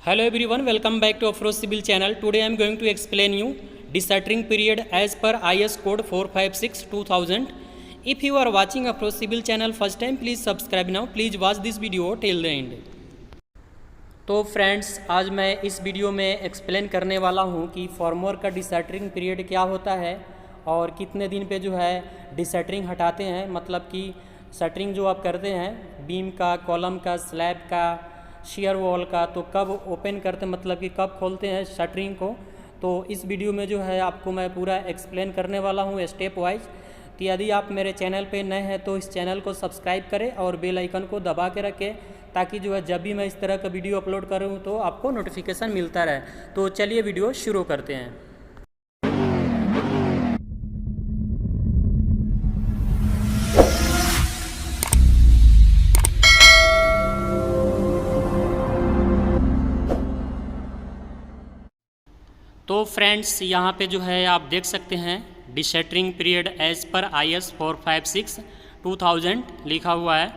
Hello everyone, welcome back to Afroz Civil channel. Today I am going to explain you decertering period as per IS code 456/2000. If you are watching Afroz Civil channel first time, please subscribe now. Please watch this video till the end. तो friends, आज मैं इस video में explain करने वाला हूँ कि farmer का डिसेंटरिंग पीरियड क्या होता है और कितने दिन पे जो है डिसेंटरिंग हटाते हैं। मतलब कि शटरिंग जो आप करते हैं बीम का, कॉलम का, स्लैब का, शेयर वॉल का, तो कब ओपन करते हैं, मतलब कि कब खोलते हैं शटरिंग को। तो इस वीडियो में जो है आपको मैं पूरा एक्सप्लेन करने वाला हूँ स्टेप वाइज। तो यदि आप मेरे चैनल पे नए हैं तो इस चैनल को सब्सक्राइब करें और बेल आइकन को दबा के रखें, ताकि जो है जब भी मैं इस तरह का वीडियो अपलोड करूँ तो आपको नोटिफिकेशन मिलता रहे। तो चलिए वीडियो शुरू करते हैं। तो फ्रेंड्स, यहाँ पे जो है आप देख सकते हैं डिसेंटरिंग पीरियड एज पर IS 456/2000 लिखा हुआ है।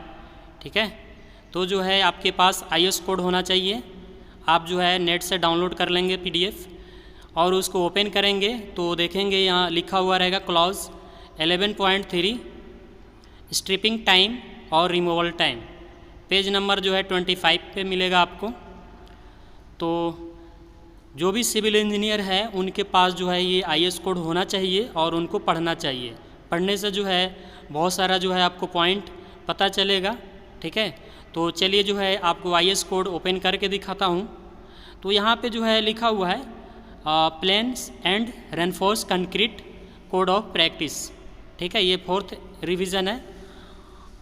ठीक है, तो जो है आपके पास IS कोड होना चाहिए। आप जो है नेट से डाउनलोड कर लेंगे PDF और उसको ओपन करेंगे तो देखेंगे यहाँ लिखा हुआ रहेगा क्लॉज 11.3 स्ट्रिपिंग टाइम और रिमूवल टाइम। पेज नंबर जो है 25 पे मिलेगा आपको। तो जो भी सिविल इंजीनियर है उनके पास जो है ये IS कोड होना चाहिए और उनको पढ़ना चाहिए। पढ़ने से जो है बहुत सारा जो है आपको पॉइंट पता चलेगा। ठीक है, तो चलिए जो है आपको IS कोड ओपन करके दिखाता हूँ। तो यहाँ पे जो है लिखा हुआ है plains and reinforced concrete code of practice. ठीक है, ये 4th रिवीजन है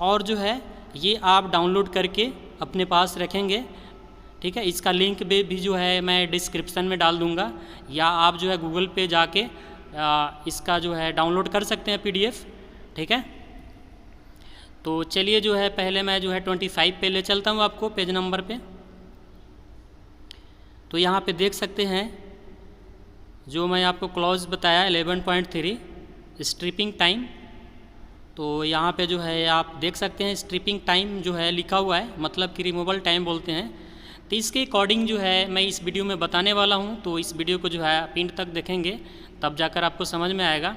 और जो है ये आप डाउनलोड करके अपने पास रखेंगे। ठीक है, इसका लिंक भी जो है मैं डिस्क्रिप्शन में डाल दूंगा, या आप जो है गूगल पे जाके इसका जो है डाउनलोड कर सकते हैं PDF। ठीक है, तो चलिए जो है पहले मैं जो है 25 पे ले चलता हूँ आपको, पेज नंबर पे। तो यहाँ पे देख सकते हैं जो मैं आपको क्लॉज बताया 11.3 स्ट्रिपिंग टाइम। तो यहाँ पे जो है आप देख सकते हैं स्ट्रिपिंग टाइम जो है लिखा हुआ है, मतलब कि रिमूवल टाइम बोलते हैं। तो इसके अकॉर्डिंग जो है मैं इस वीडियो में बताने वाला हूँ। तो इस वीडियो को जो है आप एंड तक देखेंगे तब जाकर आपको समझ में आएगा।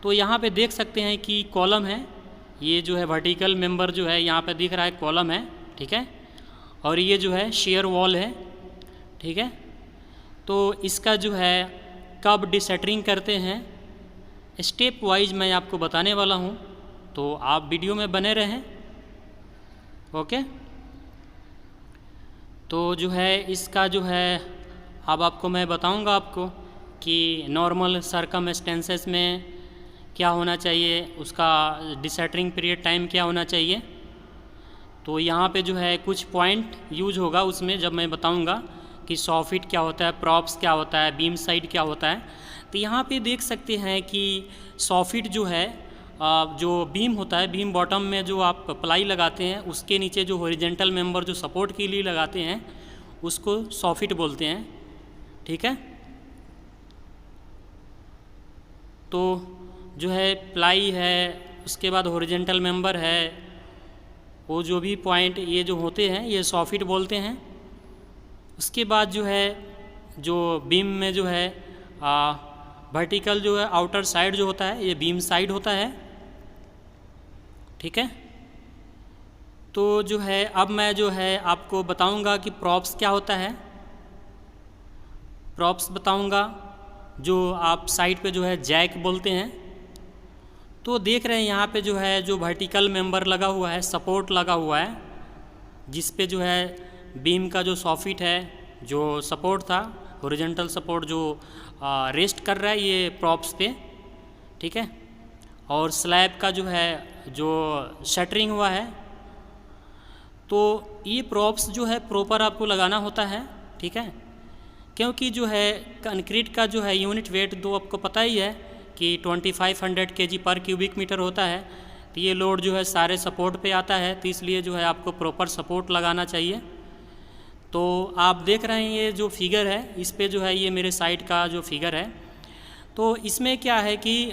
तो यहाँ पे देख सकते हैं कि कॉलम है, ये जो है वर्टिकल मेंबर जो है यहाँ पे दिख रहा है कॉलम है। ठीक है, और ये जो है शेयर वॉल है। ठीक है, तो इसका जो है कब डिसेंटरिंग करते हैं स्टेप वाइज मैं आपको बताने वाला हूँ, तो आप वीडियो में बने रहें। ओके, तो जो है इसका जो है अब आपको मैं बताऊंगा आपको कि नॉर्मल सर्कमस्टेंसेस में क्या होना चाहिए, उसका डिसेंटरिंग पीरियड टाइम क्या होना चाहिए। तो यहाँ पे जो है कुछ पॉइंट यूज होगा उसमें, जब मैं बताऊंगा कि सॉफिट क्या होता है, प्रॉप्स क्या होता है, बीम साइड क्या होता है। तो यहाँ पे देख सकते हैं कि सॉफिट जो है जो बीम होता है, बीम बॉटम में जो आप प्लाई लगाते हैं उसके नीचे जो हॉरिजेंटल मेंबर जो सपोर्ट के लिए लगाते हैं उसको सॉफिट बोलते हैं। ठीक है, तो जो है प्लाई है, उसके बाद हॉरिजेंटल मेंबर है, वो जो भी पॉइंट ये जो होते हैं ये सॉफिट बोलते हैं। उसके बाद जो है जो बीम में जो है वर्टिकल जो है आउटर साइड जो होता है ये बीम साइड होता है। ठीक है, तो जो है अब मैं जो है आपको बताऊंगा कि प्रॉप्स क्या होता है। प्रॉप्स बताऊंगा जो आप साइड पे जो है जैक बोलते हैं। तो देख रहे हैं यहाँ पे जो है जो वर्टिकल मेंबर लगा हुआ है, सपोर्ट लगा हुआ है, जिस पे जो है बीम का जो सॉफिट है, जो सपोर्ट था हॉरिजॉन्टल सपोर्ट जो रेस्ट कर रहा है ये प्रॉप्स पे। ठीक है, और स्लैब का जो है जो शटरिंग हुआ है, तो ये प्रॉप्स जो है प्रॉपर आपको लगाना होता है। ठीक है, क्योंकि जो है कंक्रीट का जो है यूनिट वेट तो आपको पता ही है कि 2500 kg पर क्यूबिक मीटर होता है। तो ये लोड जो है सारे सपोर्ट पे आता है, तो इसलिए जो है आपको प्रॉपर सपोर्ट लगाना चाहिए। तो आप देख रहे हैं ये जो फिगर है, इस पे जो है ये मेरे साइड का जो फिगर है। तो इसमें क्या है कि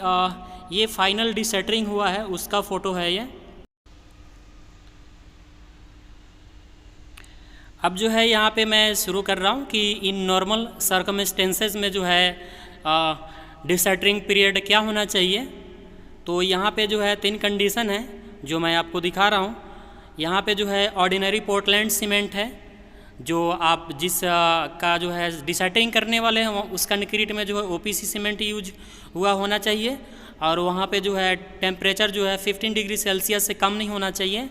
ये फाइनल डिसेंटरिंग हुआ है उसका फ़ोटो है ये। अब जो है यहाँ पे मैं शुरू कर रहा हूँ कि इन नॉर्मल सर्कमस्टेंसेस में जो है डिसैटरिंग पीरियड क्या होना चाहिए। तो यहाँ पे जो है 3 कंडीशन है जो मैं आपको दिखा रहा हूँ। यहाँ पे जो है ऑर्डिनरी पोर्टलैंड सीमेंट है, जो आप जिस का जो है डिसैटरिंग करने वाले हैं उस कंक्रीट में जो है ओपीसी सीमेंट यूज हुआ होना चाहिए, और वहाँ पे जो है टेम्परेचर जो है 15 डिग्री सेल्सियस से कम नहीं होना चाहिए।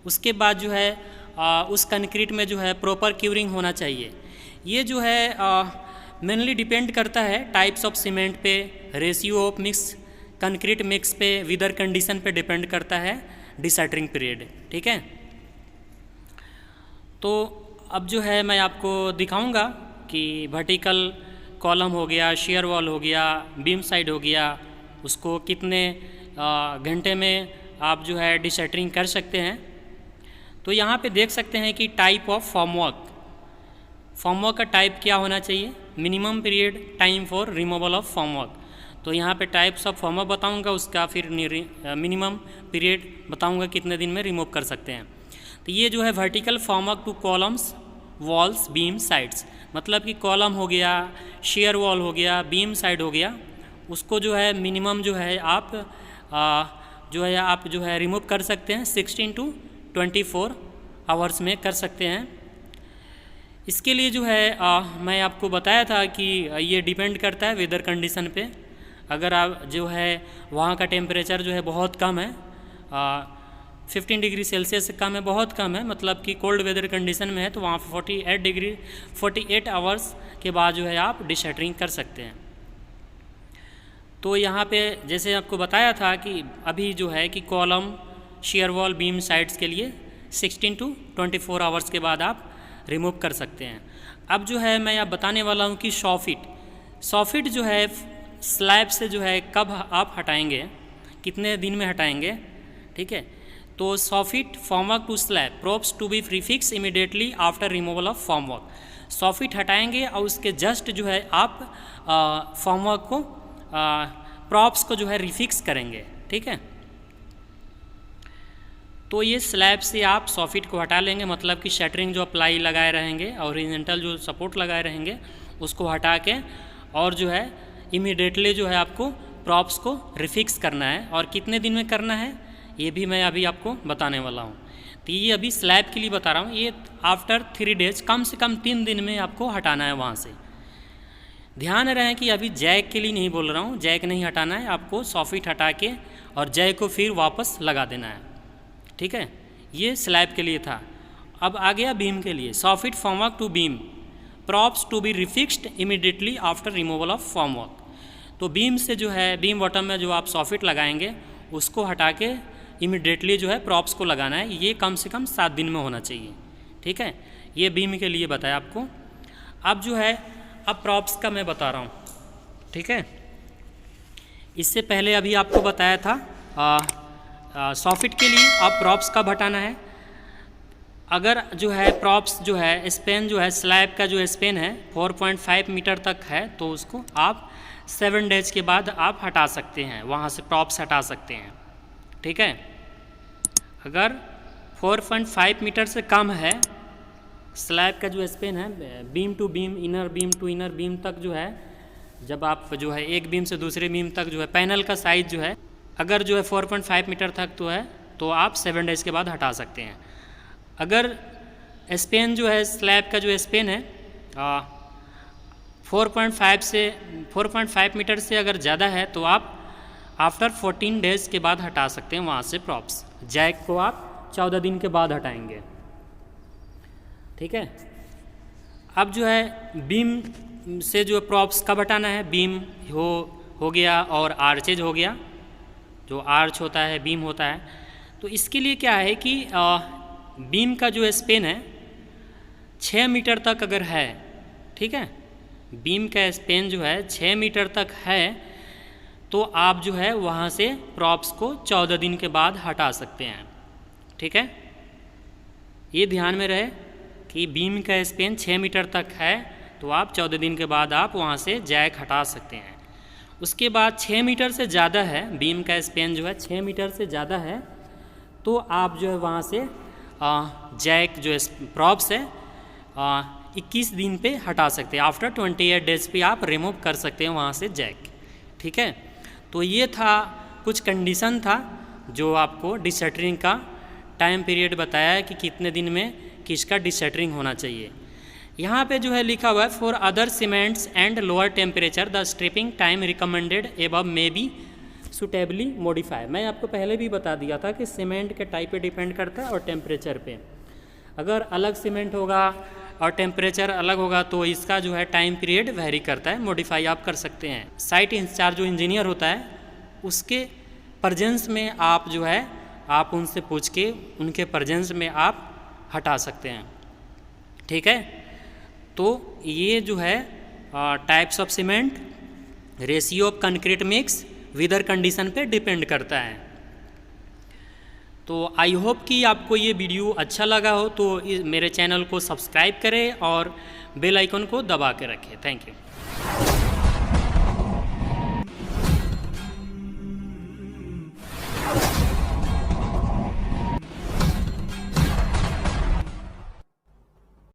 उसके बाद जो है उस कंक्रीट में जो है प्रॉपर क्यूरिंग होना चाहिए। ये जो है मेनली डिपेंड करता है टाइप्स ऑफ सीमेंट पे, ratio of mix concrete mix पे, वेदर कंडीशन पे डिपेंड करता है डिसैटरिंग पीरियड। ठीक है, तो अब जो है मैं आपको दिखाऊंगा कि वर्टिकल कॉलम हो गया, शेयर वॉल हो गया, बीम साइड हो गया, उसको कितने घंटे में आप जो है डिसैटरिंग कर सकते हैं। तो यहाँ पे देख सकते हैं कि टाइप ऑफ फॉर्मवर्क का टाइप क्या होना चाहिए, minimum period time for removal of formwork. तो यहाँ पे टाइप्स ऑफ फॉर्मवर्क बताऊँगा, उसका फिर मिनिमम पीरियड बताऊँगा कितने दिन में रिमूव कर सकते हैं। तो ये जो है vertical formwork two columns, walls, beam, sides, मतलब कि कॉलम हो गया, शेयर वॉल हो गया, बीम साइड हो गया, उसको जो है मिनिमम जो है आप जो है रिमूव कर सकते हैं 16 to 24 आवर्स में कर सकते हैं। इसके लिए जो है मैं आपको बताया था कि ये डिपेंड करता है वेदर कंडीशन पे। अगर आप जो है वहाँ का टेम्परेचर जो है बहुत कम है, 15 डिग्री सेल्सियस से कम है, बहुत कम है, मतलब कि कोल्ड वेदर कंडीशन में है, तो वहाँ 48 आवर्स के बाद जो है आप डिसैटरिंग कर सकते हैं। तो यहाँ पे जैसे आपको बताया था कि अभी जो है कि column, share wall, beam sides के लिए 16 to 24 आवर्स के बाद आप रिमूव कर सकते हैं। अब जो है मैं आप बताने वाला हूँ कि सॉफिट जो है स्लैब से जो है कब आप हटाएंगे, कितने दिन में हटाएंगे। ठीक है, तो soffit formwork to slab props to be refixed immediately after removal of formwork. Soffit हटाएंगे और उसके जस्ट जो है आप फॉर्मवर्क को प्रॉप्स को जो है रिफिक्स करेंगे। ठीक है, तो ये स्लैब से आप सॉफिट को हटा लेंगे, मतलब कि शटरिंग जो प्लाई लगाए रहेंगे और हॉरिजॉन्टल जो सपोर्ट लगाए रहेंगे उसको हटा के, और जो है इमीडिएटली जो है आपको प्रॉप्स को रिफिक्स करना है। और कितने दिन में करना है ये भी मैं अभी आपको बताने वाला हूँ। तो ये अभी स्लैब के लिए बता रहा हूँ, ये आफ्टर 3 डेज, कम से कम 3 दिन में आपको हटाना है वहाँ से। ध्यान रहे कि अभी जैक के लिए नहीं बोल रहा हूँ, जैक नहीं हटाना है, आपको सॉफिट हटा के और जैक को फिर वापस लगा देना है। ठीक है, ये स्लैब के लिए था। अब आ गया बीम के लिए। Soffit formwork to beam props to be refixed immediately after removal of formwork. तो बीम से जो है बीम बॉटम में जो आप सॉफिट लगाएंगे उसको हटा के इमीडिएटली जो है प्रॉप्स को लगाना है। ये कम से कम 7 दिन में होना चाहिए। ठीक है, ये बीम के लिए बताया आपको। अब जो है अब प्रॉप्स का मैं बता रहा हूँ। ठीक है, इससे पहले अभी आपको बताया था सॉफिट के लिए आप प्रॉप्स कब हटाना है। अगर जो है प्रॉप्स जो है स्पेन जो है स्लैब का जो स्पेन है 4.5 मीटर तक है, तो उसको आप 7 डेज के बाद आप हटा सकते हैं, वहाँ से प्रॉप्स हटा सकते हैं। ठीक है, अगर 4.5 मीटर से कम है स्लैब का जो स्पेन है, beam to beam, inner beam to inner beam तक जो है, जब आप जो है एक बीम से दूसरे बीम तक जो है पैनल का साइज जो है अगर जो है 4.5 मीटर तक तो है, तो आप 7 डेज के बाद हटा सकते हैं। अगर स्पेन जो है स्लैब का जो स्पेन है 4.5 मीटर से अगर ज़्यादा है, तो आप आफ्टर 14 डेज के बाद हटा सकते हैं वहाँ से प्रॉप्स। जैक को आप 14 दिन के बाद हटाएंगे। ठीक है, अब जो है बीम से जो प्रॉप्स कब हटाना है, बीम हो गया और आर्चेज हो गया, जो आर्च होता है बीम होता है। तो इसके लिए क्या है कि बीम का जो स्पेन है 6 मीटर तक अगर है, ठीक है, बीम का स्पेन जो है 6 मीटर तक है, तो आप जो है वहाँ से प्रॉप्स को 14 दिन के बाद हटा सकते हैं। ठीक है, ये ध्यान में रहे कि बीम का स्पेन 6 मीटर तक है, तो आप 14 दिन के बाद आप वहाँ से जैक हटा सकते हैं। उसके बाद 6 मीटर से ज़्यादा है, बीम का स्पेन जो है 6 मीटर से ज़्यादा है, तो आप जो है वहाँ से जैक जो प्रॉप्स है 21 दिन पे हटा सकते हैं। आफ्टर 28 डेज पे आप रिमूव कर सकते हैं वहाँ से जैक। ठीक है, तो ये था कुछ कंडीशन था जो आपको डिशटरिंग का टाइम पीरियड बताया है कि कितने दिन में किसका डिशटरिंग होना चाहिए। यहाँ पे जो है लिखा हुआ है for other cements and lower temperature the stripping time recommended above may be suitably modify. मैं आपको पहले भी बता दिया था कि सीमेंट के टाइप पे डिपेंड करता है और टेम्परेचर पे। अगर अलग सीमेंट होगा और टेम्परेचर अलग होगा तो इसका जो है टाइम पीरियड वेरी करता है, मॉडिफाई आप कर सकते हैं। साइट इंचार्ज जो इंजीनियर होता है उसके प्रेजेंस में आप जो है आप उनसे पूछ के उनके प्रेजेंस में आप हटा सकते हैं। ठीक है, तो ये जो है types of cement, ratio of concrete mix, weather condition पे डिपेंड करता है। तो आई होप कि आपको ये वीडियो अच्छा लगा हो, तो मेरे चैनल को सब्सक्राइब करें और बेल आइकन को दबा के रखें। Thank you.